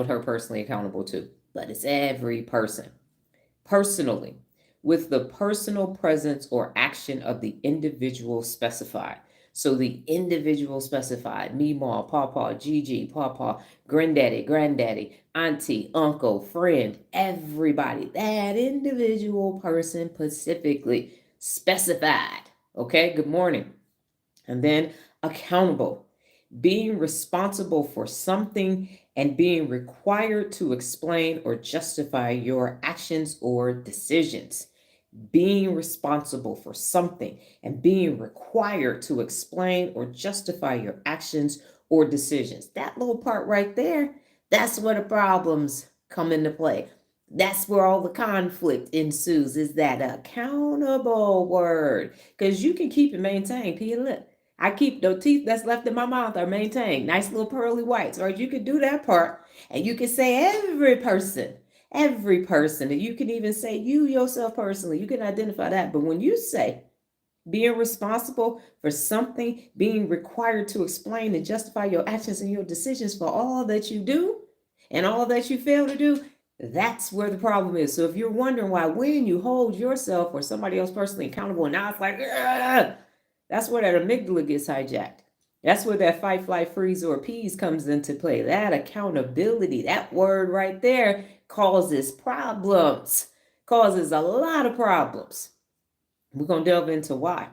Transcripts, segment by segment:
her personally accountable to, but it's every person. Personally, with the personal presence or action of the individual specified. So the individual specified, me, ma, papa, Gigi, papa, granddaddy, granddaddy, auntie, uncle, friend, everybody, that individual person specifically specified. Okay, good morning. And then accountable, being responsible for something and being required to explain or justify your actions or decisions. Being responsible for something and being required to explain or justify your actions or decisions. That little part right there, that's where the problems come into play. That's where all the conflict ensues, is that accountable word. Because you can keep it maintained, Pia, look. I keep the teeth that's left in my mouth are maintained. Nice little pearly whites. Or you could do that part. And you can say every person, and you can even say you yourself personally. You can identify that. But when you say being responsible for something, being required to explain and justify your actions and your decisions for all that you do and all that you fail to do, that's where the problem is. So if you're wondering why when you hold yourself or somebody else personally accountable, and now it's like, ugh, that's where that amygdala gets hijacked. That's where that fight, flight, freeze, or appease comes into play. That accountability, that word right there causes problems, causes a lot of problems. We're going to delve into why.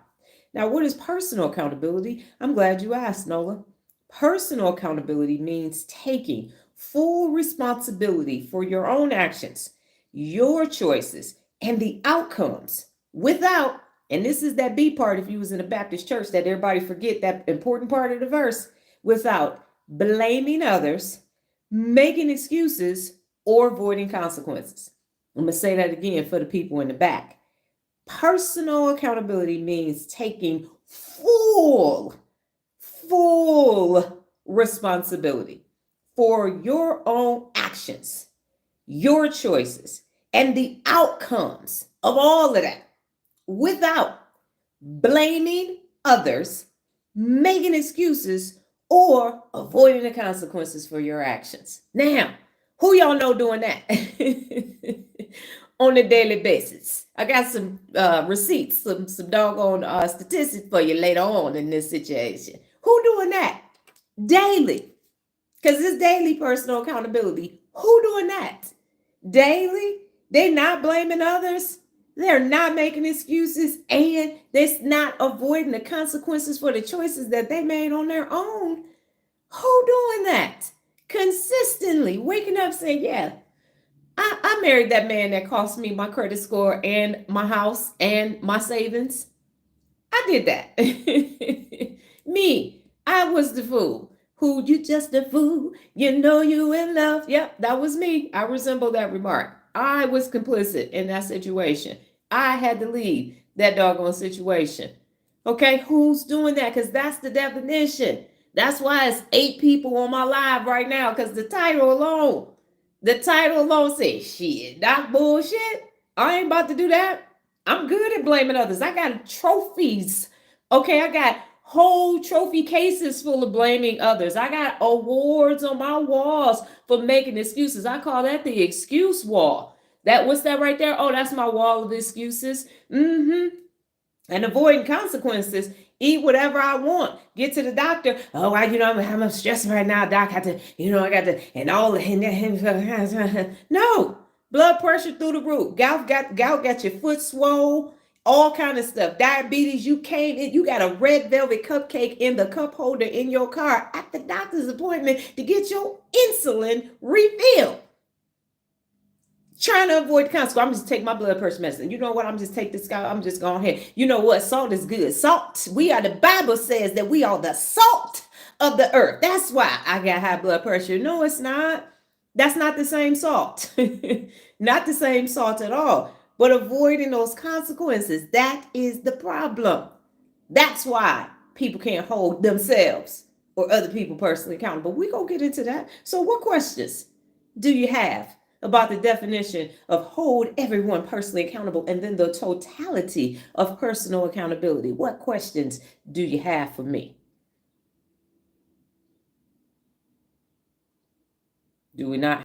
Now, what is personal accountability? I'm glad you asked, Nola. Personal accountability means taking full responsibility for your own actions, your choices, and the outcomes without, and this is that B part if you was in a Baptist church that everybody forget that important part of the verse, without blaming others, making excuses, or avoiding consequences. I'm going to say that again for the people in the back. Personal accountability means taking full responsibility for your own actions, your choices, and the outcomes of all of that without blaming others, making excuses, or avoiding the consequences for your actions. Now, who y'all know doing that on a daily basis? I got some receipts, some doggone statistics for you later on in this situation. Who doing that daily? Because it's daily personal accountability. Who doing that daily? They're not blaming others. They're not making excuses, and they're not avoiding the consequences for the choices that they made on their own. Who doing that consistently? Waking up saying, yeah, I married that man that cost me my credit score and my house and my savings. I did that. Me, I was the fool. Who, you just a fool. You know you in love. Yep, that was me. I resemble that remark. I was complicit in that situation. I had to leave that doggone situation. Okay, who's doing that? Because that's the definition. That's why it's 8 people on my live right now, because the title alone says, shit, that bullshit. I ain't about to do that. I'm good at blaming others. I got trophies. Okay, I got whole trophy cases full of blaming others. I got awards on my walls for making excuses. I call that the excuse wall. What's that right there? Oh, that's my wall of excuses. And avoiding consequences. Eat whatever I want. Get to the doctor. Oh, I'm stressed right now, doc. I got to, and all the, no. Blood pressure through the roof. Gout got your foot swole. All kind of stuff. Diabetes, you got a red velvet cupcake in the cup holder in your car at the doctor's appointment to get your insulin refilled. Trying to avoid the consequence. I'm just take my blood pressure medicine. You know what? I'm just take this guy. I'm just going ahead. You know what? Salt is good. Salt. The Bible says that we are the salt of the earth. That's why I got high blood pressure. No, it's not. That's not the same salt. Not the same salt at all. But avoiding those consequences, that is the problem. That's why people can't hold themselves or other people personally accountable. We're going to get into that. So what questions do you have about the definition of hold everyone personally accountable and then the totality of personal accountability? What questions do you have for me? Do we not